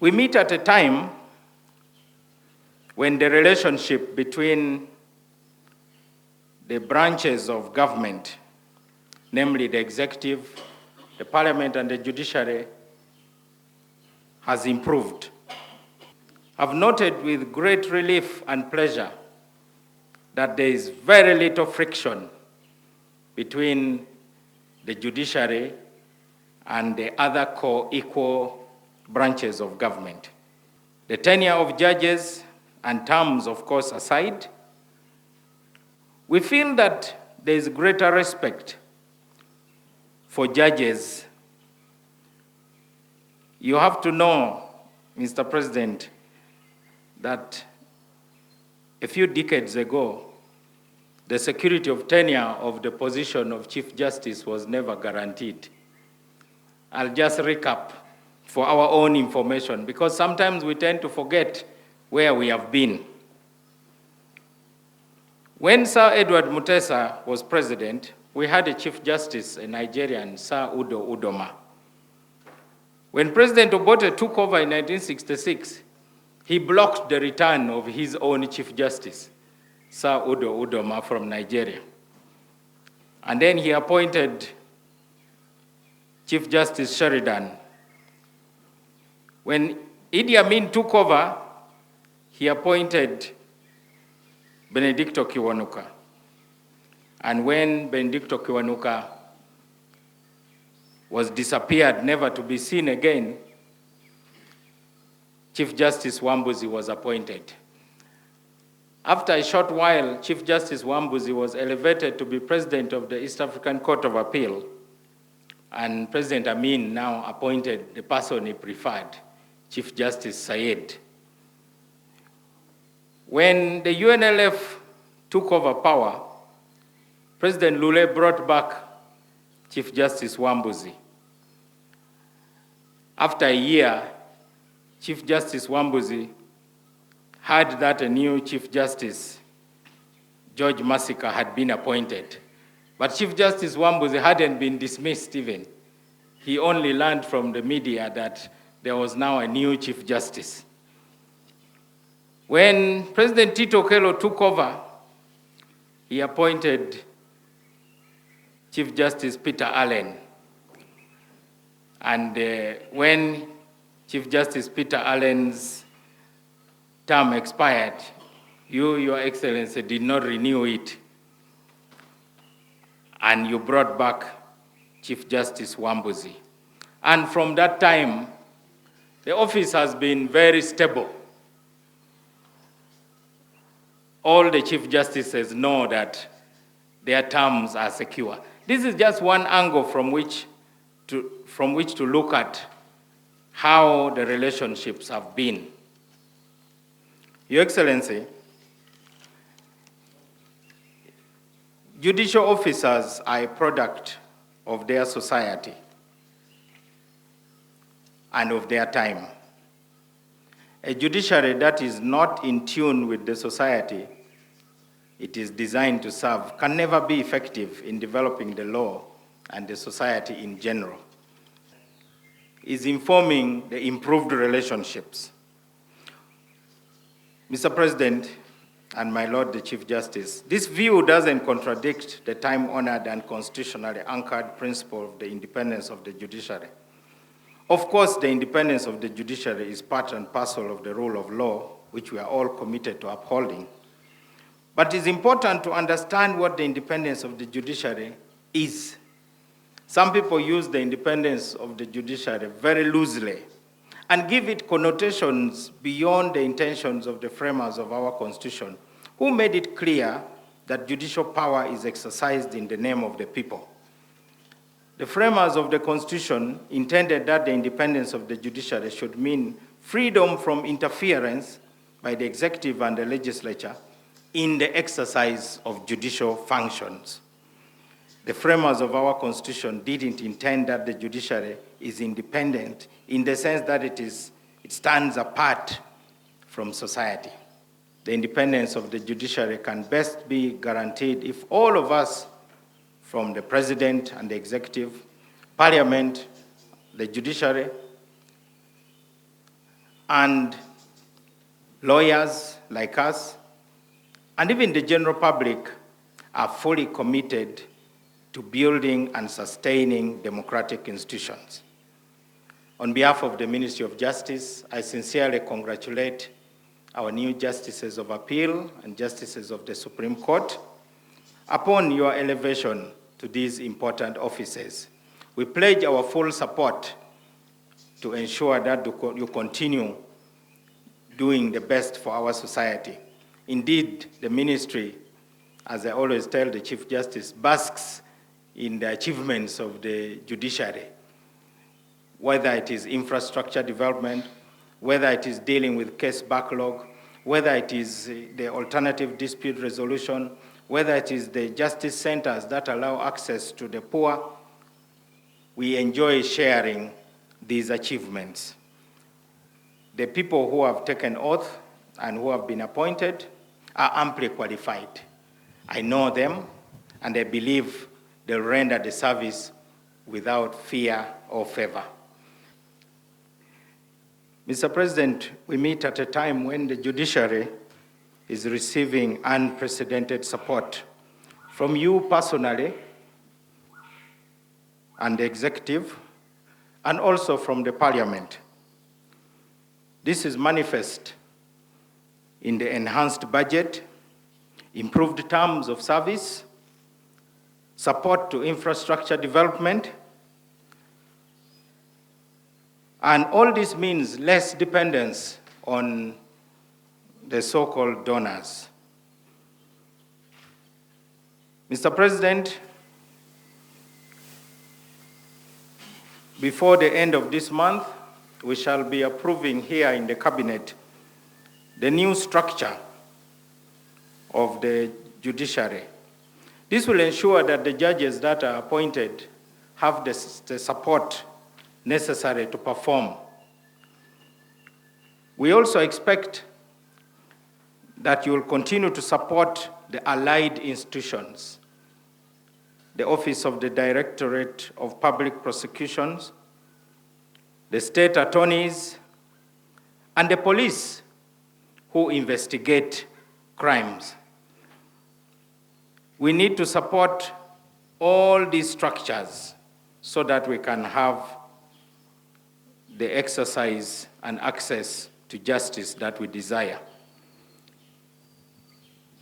We meet at a time when the relationship between the branches of government, namely the executive, the parliament, and the judiciary, has improved. I've noted with great relief and pleasure that there is very little friction between the judiciary and the other co-equal branches of government. The tenure of judges and terms, of course, aside, we feel that there is greater respect for judges. You have to know, Mr. President, that a few decades ago, the security of tenure of the position of Chief Justice was never guaranteed. I'll just recap for our own information, because sometimes we tend to forget where we have been. When Sir Edward Mutesa was president, we had a Chief Justice, a Nigerian, Sir Udo Udoma. When President Obote took over in 1966, he blocked the return of his own Chief Justice, Sir Udo Udoma from Nigeria. And then he appointed Chief Justice Sheridan. When Idi Amin took over, he appointed Benedicto Kiwanuka. And when Benedicto Kiwanuka was disappeared, never to be seen again, Chief Justice Wambuzi was appointed. After a short while, Chief Justice Wambuzi was elevated to be president of the East African Court of Appeal, and President Amin now appointed the person he preferred, Chief Justice Sayed. When the UNLF took over power, President Lule brought back Chief Justice Wambuzi. After a year, Chief Justice Wambuzi heard that a new Chief Justice, George Masika, had been appointed. But Chief Justice Wambuzi hadn't been dismissed even. He only learned from the media that there was now a new Chief Justice. When President Tito Okello took over, he appointed Chief Justice Peter Allen. And when Chief Justice Peter Allen's term expired, you, Your Excellency, did not renew it. And you brought back Chief Justice Wambuzi. And from that time, the office has been very stable. All the Chief Justices know that their terms are secure. This is just one angle from which to look at how the relationships have been. Your Excellency, judicial officers are a product of their society and of their time. A judiciary that is not in tune with the society it is designed to serve can never be effective in developing the law and the society in general. Is informing the improved relationships. Mr. President, and my Lord the Chief Justice, this view doesn't contradict the time-honored and constitutionally anchored principle of the independence of the judiciary. Of course, the independence of the judiciary is part and parcel of the rule of law, which we are all committed to upholding. But it's important to understand what the independence of the judiciary is. Some people use the independence of the judiciary very loosely and give it connotations beyond the intentions of the framers of our Constitution, who made it clear that judicial power is exercised in the name of the people. The framers of the Constitution intended that the independence of the judiciary should mean freedom from interference by the executive and the legislature in the exercise of judicial functions. The framers of our Constitution didn't intend that the judiciary is independent in the sense that it stands apart from society. The independence of the judiciary can best be guaranteed if all of us, from the president and the executive, parliament, the judiciary, and lawyers like us, and even the general public are fully committed to building and sustaining democratic institutions. On behalf of the Ministry of Justice, I sincerely congratulate our new Justices of Appeal and Justices of the Supreme Court upon your elevation to these important offices. We pledge our full support to ensure that you continue doing the best for our society. Indeed, the ministry, as I always tell the Chief Justice, basks in the achievements of the judiciary, whether it is infrastructure development, whether it is dealing with case backlog, whether it is the alternative dispute resolution, whether it is the justice centers that allow access to the poor. We enjoy sharing these achievements. The people who have taken oath and who have been appointed are amply qualified. I know them, and I believe they'll render the service without fear or favor. Mr. President, we meet at a time when the judiciary is receiving unprecedented support from you personally and the executive, and also from the Parliament. This is manifest in the enhanced budget, improved terms of service, support to infrastructure development, and all this means less dependence on the so-called donors. Mr. President, before the end of this month, we shall be approving here in the Cabinet the new structure of the judiciary. This will ensure that the judges that are appointed have the support necessary to perform. We also expect that you will continue to support the allied institutions, the Office of the Directorate of Public Prosecutions, the state attorneys, and the police who investigate crimes. We need to support all these structures so that we can have the exercise and access to justice that we desire.